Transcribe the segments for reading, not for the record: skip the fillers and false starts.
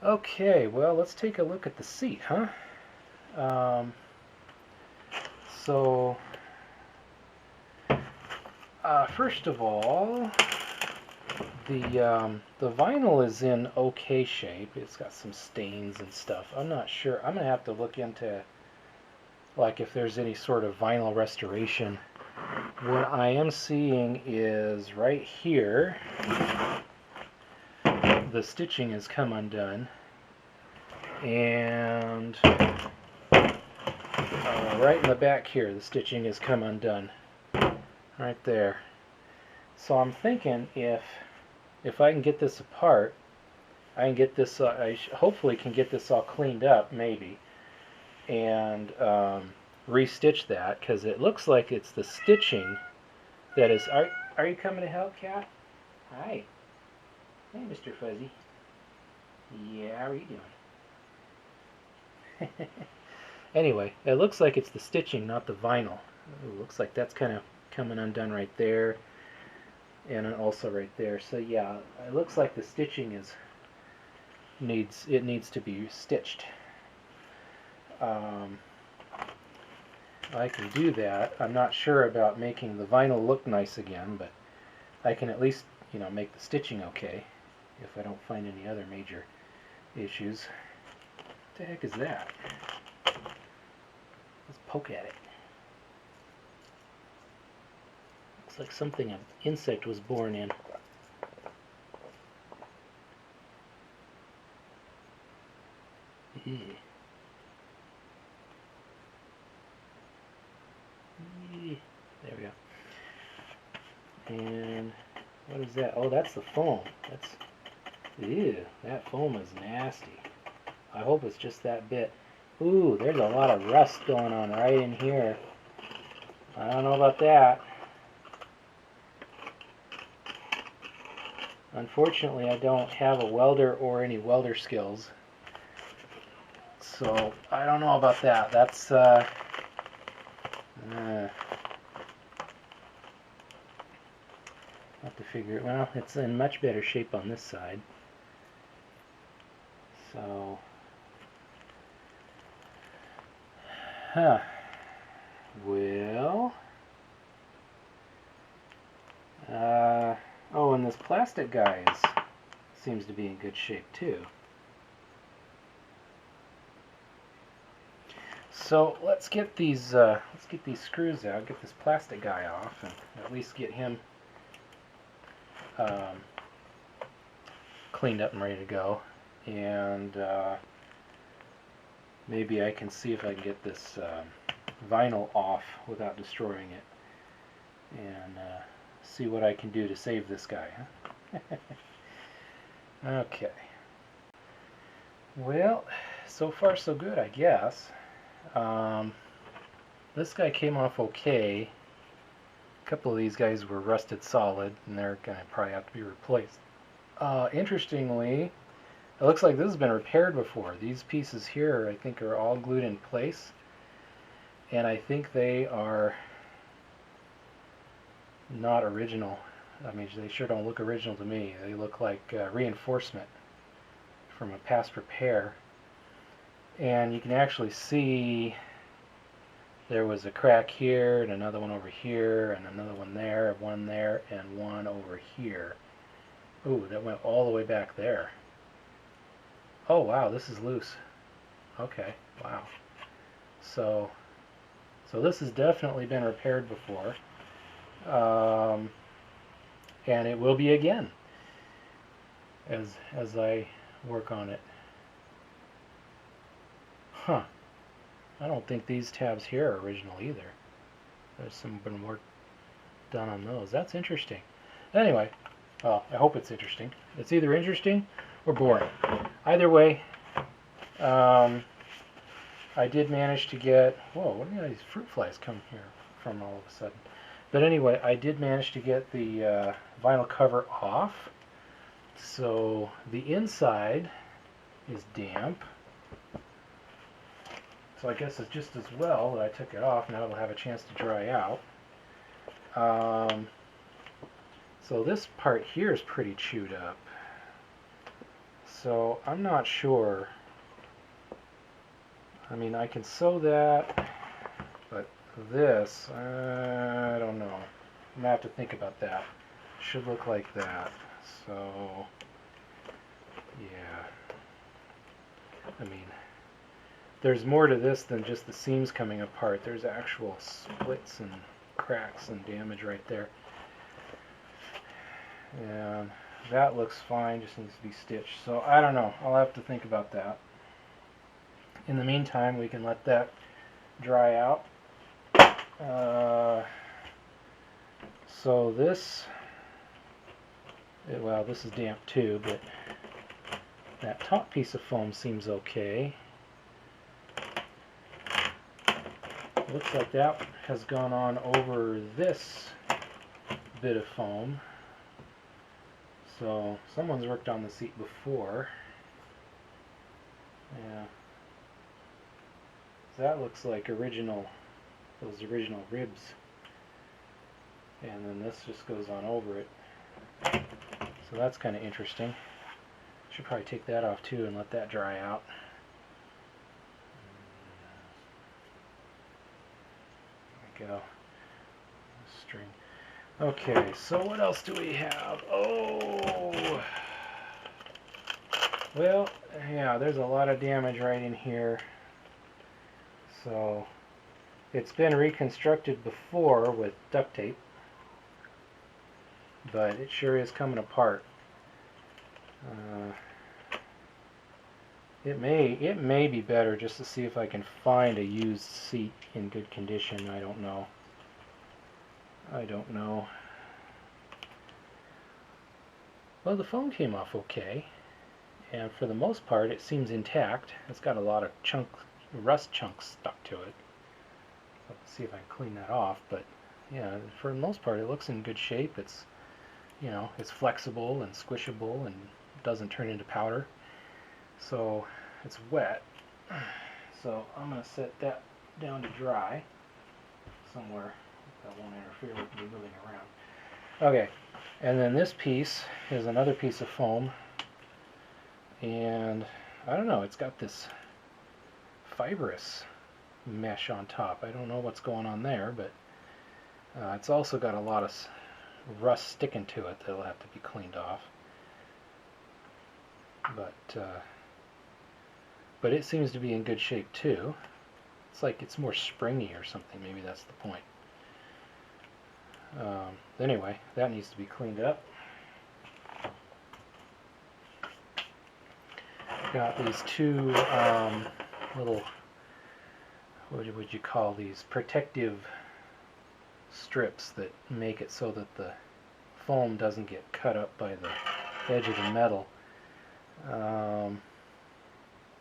Okay, well, let's take a look at the seat, huh? Um, so, first of all, the vinyl is in okay shape. It's got some stains and stuff. I'm not sure. I'm gonna have to look into like if there's any sort of vinyl restoration. What I am seeing is right here, the stitching has come undone, and right in the back here, the stitching has come undone, right there. So I'm thinking if I can get this apart, I can get this. I hopefully can get this all cleaned up, maybe, and restitch that because it looks like it's the stitching that is. Are you coming to help, Cat? Hi. Hey, Mr. Fuzzy. Yeah, how are you doing? Anyway, it looks like it's the stitching, not the vinyl. It looks like that's kind of coming undone right there, and also right there. So yeah, it looks like the stitching needs to be stitched. I can do that. I'm not sure about making the vinyl look nice again, but I can at least, make the stitching okay if I don't find any other major issues. What the heck is that? Let's poke at it. Looks like something an insect was born in. Ew. There we go. And what is that? Oh, that's the foam. Ew, that foam is nasty. I hope it's just that bit. Ooh, there's a lot of rust going on right in here. I don't know about that. Unfortunately, I don't have a welder or any welder skills. So, I don't know about that. That's, have to figure it. Well, it's in much better shape on this side. So, well, oh, and this plastic guy seems to be in good shape too. So let's get these screws out, get this plastic guy off, and at least get him cleaned up and ready to go. And maybe I can see if I can get this vinyl off without destroying it, and see what I can do to save this guy. Huh? Okay. Well, so far so good, I guess. This guy came off okay. A couple of these guys were rusted solid, and they're going to probably have to be replaced. Interestingly, it looks like this has been repaired before. These pieces here, I think, are all glued in place, and I think they are not original. I mean, they sure don't look original to me. They look like reinforcement from a past repair. And you can actually see there was a crack here, and another one over here, and another one there, and one over here. Ooh, that went all the way back there. Oh wow, this is loose. Okay, wow. So this has definitely been repaired before, and it will be again as I work on it. Huh. I don't think these tabs here are original either. There's some been work done on those. That's interesting. Anyway, well, I hope it's interesting. It's either interesting or boring. Either way, I did manage to get... Whoa, what are these fruit flies come here from all of a sudden? But anyway, I did manage to get the vinyl cover off. So the inside is damp. So I guess it's just as well that I took it off. Now it'll have a chance to dry out. So this part here is pretty chewed up. So I'm not sure. I mean, I can sew that, but this, I don't know. I'm going to have to think about that. Should look like that. So, yeah. I mean, there's more to this than just the seams coming apart. There's actual splits and cracks and damage right there. And that looks fine, just needs to be stitched. So I don't know, I'll have to think about that. In the meantime, we can let that dry out. So this, well, this is damp too, but that top piece of foam seems okay. Looks like that has gone on over this bit of foam. So someone's worked on the seat before. Yeah. That looks like those original ribs. And then this just goes on over it. So that's kind of interesting. Should probably take that off too and let that dry out. There we go. String. Okay, so what else do we have? Oh! Well, yeah, there's a lot of damage right in here. So, it's been reconstructed before with duct tape, but it sure is coming apart. It may be better just to see if I can find a used seat in good condition. I don't know. Well, the foam came off okay, and for the most part it seems intact. It's got a lot of rust chunks stuck to it. Let's see if I can clean that off, but yeah, for the most part it looks in good shape. It's, you know, it's flexible and squishable and doesn't turn into powder. So it's wet. So I'm going to set that down to dry somewhere that won't interfere with me moving around. Okay, and then this piece is another piece of foam, and I don't know, it's got this fibrous mesh on top. I don't know what's going on there, but it's also got a lot of rust sticking to it that'll have to be cleaned off. But it seems to be in good shape too. It's like it's more springy or something. Maybe that's the point. Anyway, that needs to be cleaned up. Got these two little, what would you call these, protective strips that make it so that the foam doesn't get cut up by the edge of the metal. I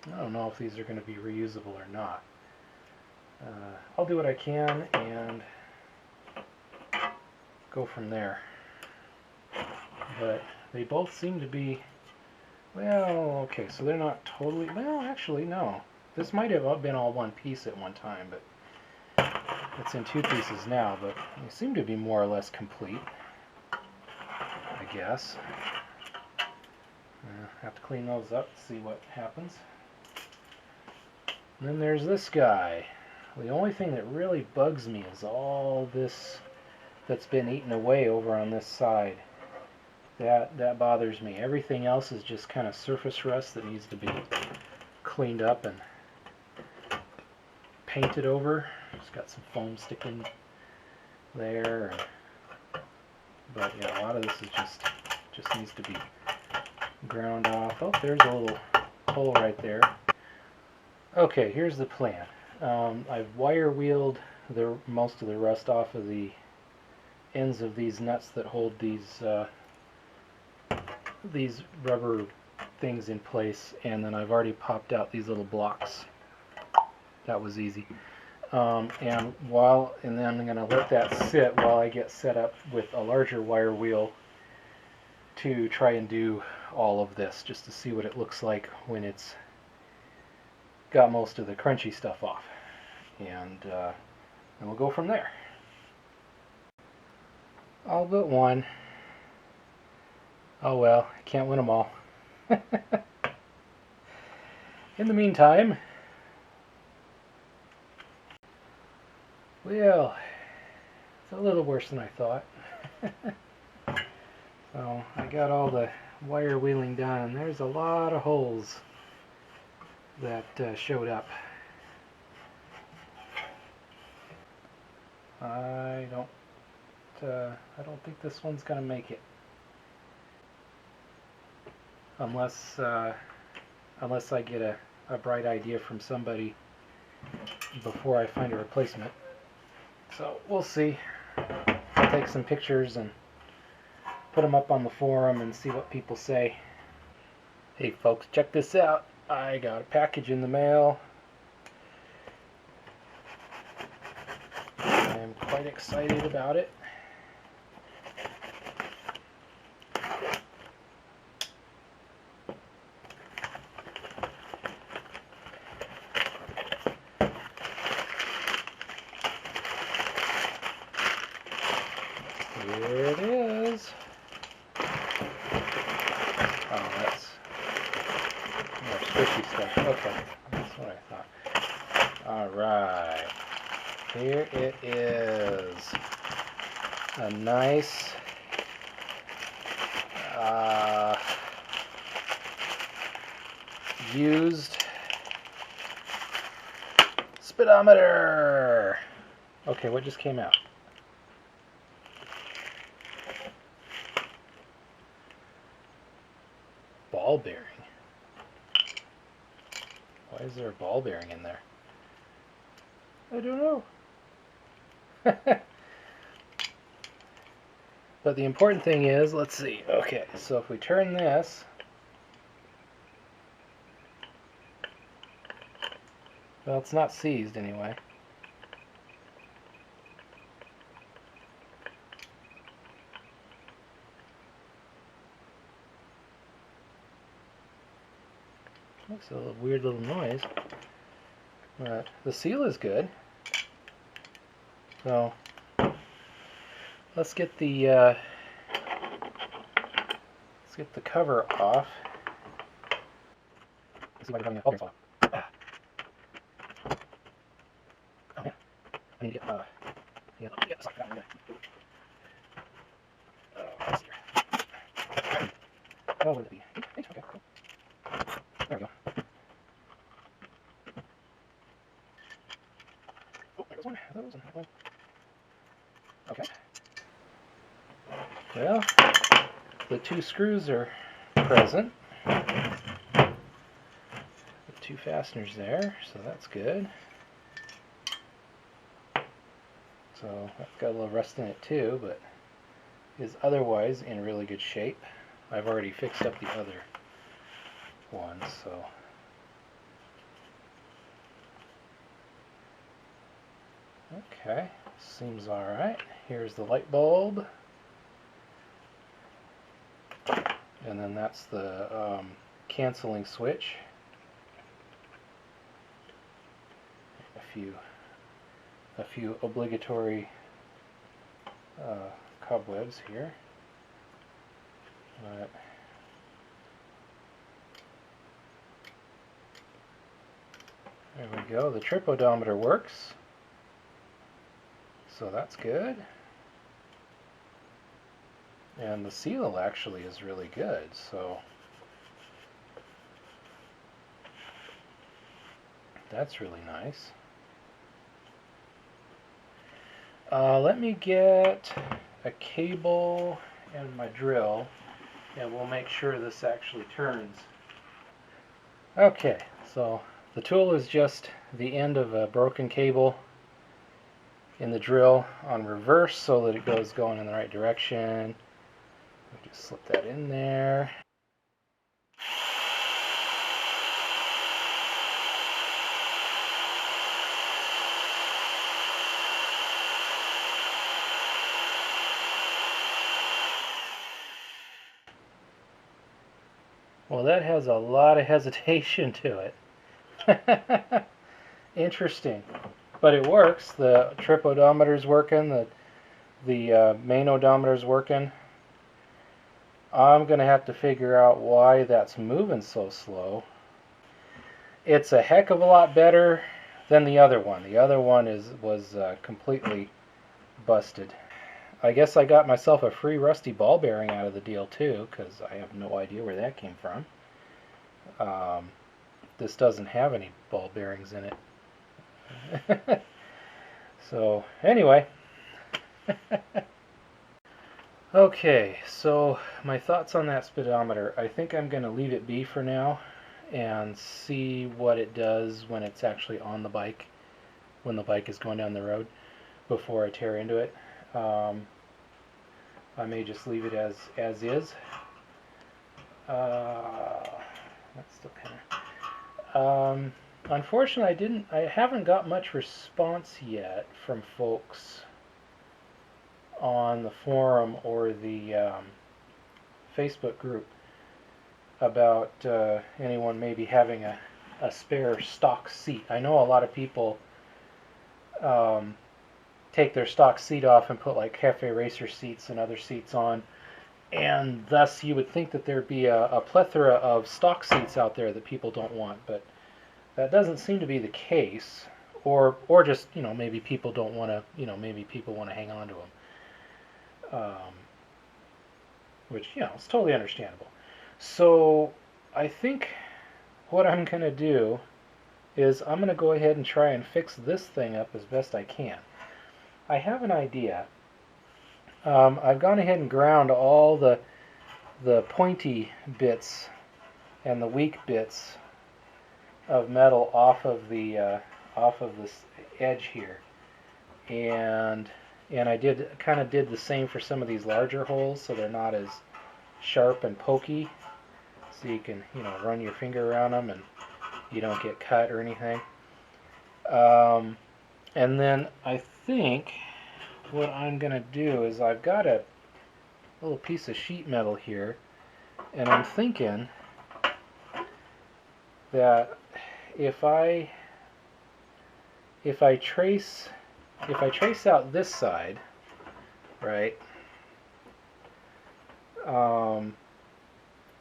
don't know if these are going to be reusable or not. I'll do what I can and go from there. But they both seem to be, well, okay, so they're not totally, well, actually, no. This might have been all one piece at one time, but it's in two pieces now, but they seem to be more or less complete, I guess. Have to clean those up, see what happens. And then there's this guy. The only thing that really bugs me is all this that's been eaten away over on this side. That bothers me. Everything else is just kind of surface rust that needs to be cleaned up and painted over. It's got some foam sticking there, but yeah, a lot of this is just needs to be ground off. Oh, there's a little hole right there. Okay, here's the plan. I've wire wheeled most of the rust off of the ends of these nuts that hold these rubber things in place, and then I've already popped out these little blocks. That was easy. And then I'm going to let that sit while I get set up with a larger wire wheel to try and do all of this, just to see what it looks like when it's got most of the crunchy stuff off. And we'll go from there. All but one. Oh well, can't win them all. In the meantime, well, it's a little worse than I thought. So I got all the wire wheeling done, and there's a lot of holes that showed up. I don't think this one's gonna make it, unless I get a bright idea from somebody before I find a replacement. So we'll see. I'll take some pictures and put them up on the forum and see what people say. Hey folks, check this out. I got a package in the mail. I'm quite excited about it. Here it is. Oh, that's more squishy stuff. Okay, that's what I thought. Alright. Here it is. A nice used speedometer. Okay, what just came out? Ball bearing. Why is there a ball bearing in there? I don't know. But the important thing is, let's see. Okay, so if we turn this, well, it's not seized anyway. Makes a weird little noise, but the seal is good. So let's get the cover off. Let's see if I can find a Oh yeah, I need to get the socket out of the way. Let's see here. Oh, where would it be? Okay, cool. There we go. Oh, there goes one. That was one. Okay. Well, the two screws are present. The two fasteners there, so that's good. So that's got a little rust in it too, but is otherwise in really good shape. I've already fixed up the other ones, so okay, seems alright. Here's the light bulb, and then that's the canceling switch. A few obligatory cobwebs here. But there we go. The trip odometer works, so that's good. And the seal actually is really good, so that's really nice. Let me get a cable and my drill, and we'll make sure this actually turns. Okay, so the tool is just the end of a broken cable in the drill on reverse so that it goes going in the right direction. Just slip that in there. Well, that has a lot of hesitation to it. Interesting. But it works. The trip odometer is working. The main odometer is working. I'm going to have to figure out why that's moving so slow. it's a heck of a lot better than the other one. The other one was completely busted. I guess I got myself a free rusty ball bearing out of the deal too, because I have no idea where that came from. This doesn't have any ball bearings in it. So anyway. Okay, so my thoughts on that speedometer. I think I'm going to leave it be for now and see what it does when it's actually on the bike, when the bike is going down the road, before I tear into it. I may just leave it as is. That's still kind of. Unfortunately, I haven't got much response yet from folks on the forum or the Facebook group about anyone maybe having a spare stock seat. I know a lot of people take their stock seat off and put like cafe racer seats and other seats on, and thus you would think that there'd be a plethora of stock seats out there that people don't want, but that doesn't seem to be the case, or just, you know, maybe people don't want to, you know, maybe people want to hang on to them, which, you know, is totally understandable. So I think what I'm going to do is I'm going to go ahead and try and fix this thing up as best I can. I have an idea. I've gone ahead and ground all the pointy bits and the weak bits of metal off of this edge here, and I kind of did the same for some of these larger holes, so they're not as sharp and pokey, so you can, you know, run your finger around them and you don't get cut or anything. And then I think what I'm going to do is I've got a little piece of sheet metal here, and I'm thinking that if I trace out this side, right,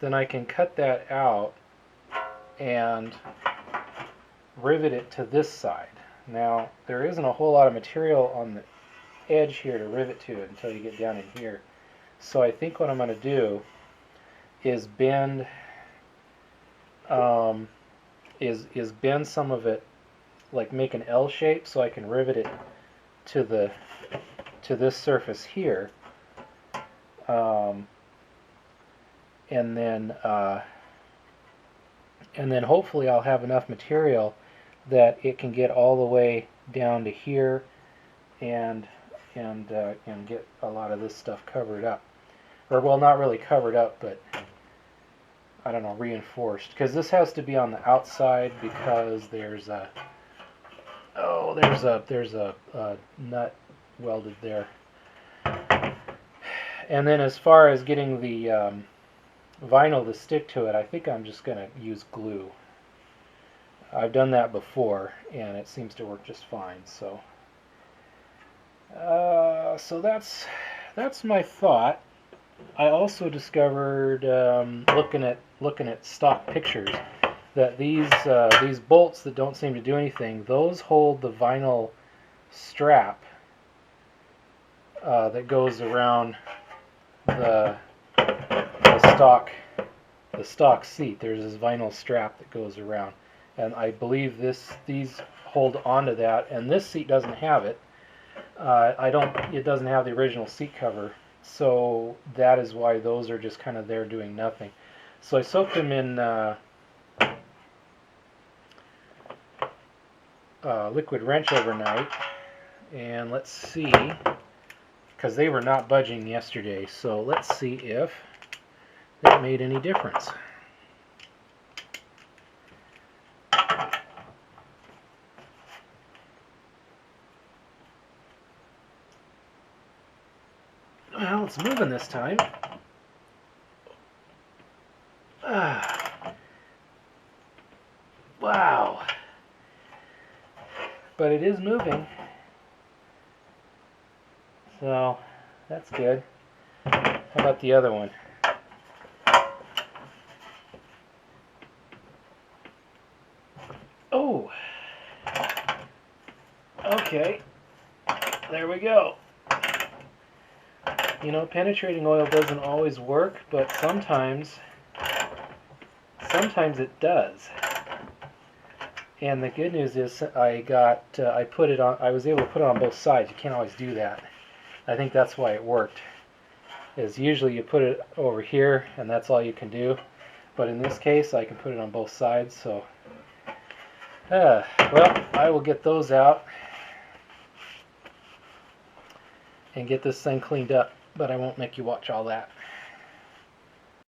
then I can cut that out and rivet it to this side. Now, there isn't a whole lot of material on the edge here to rivet to it until you get down in here. So I think what I'm going to do is bend bend some of it, like make an L shape, so I can rivet it to this surface here, and then hopefully I'll have enough material that it can get all the way down to here and get a lot of this stuff covered up, or, well, not really covered up, but I don't know, reinforced, because this has to be on the outside, because there's a nut welded there. And then as far as getting the vinyl to stick to it, I think I'm just going to use glue. I've done that before and it seems to work just fine. So so that's my thought. I also discovered, looking at stock pictures, that these bolts that don't seem to do anything, those hold the vinyl strap that goes around the stock seat. There's this vinyl strap that goes around, and I believe these hold onto that, and this seat doesn't have it. It doesn't have the original seat cover, so that is why those are just kind of there doing nothing. So I soaked them in liquid wrench overnight, and let's see, because they were not budging yesterday, so let's see if that made any difference. Well, it's moving this time. Wow. But it is moving. So, that's good. How about the other one? Okay, there we go. You know, penetrating oil doesn't always work, but sometimes it does. And the good news is I was able to put it on both sides. You can't always do that. I think that's why it worked. Is usually you put it over here and that's all you can do. But in this case I can put it on both sides, so well, I will get those out and get this thing cleaned up, but I won't make you watch all that.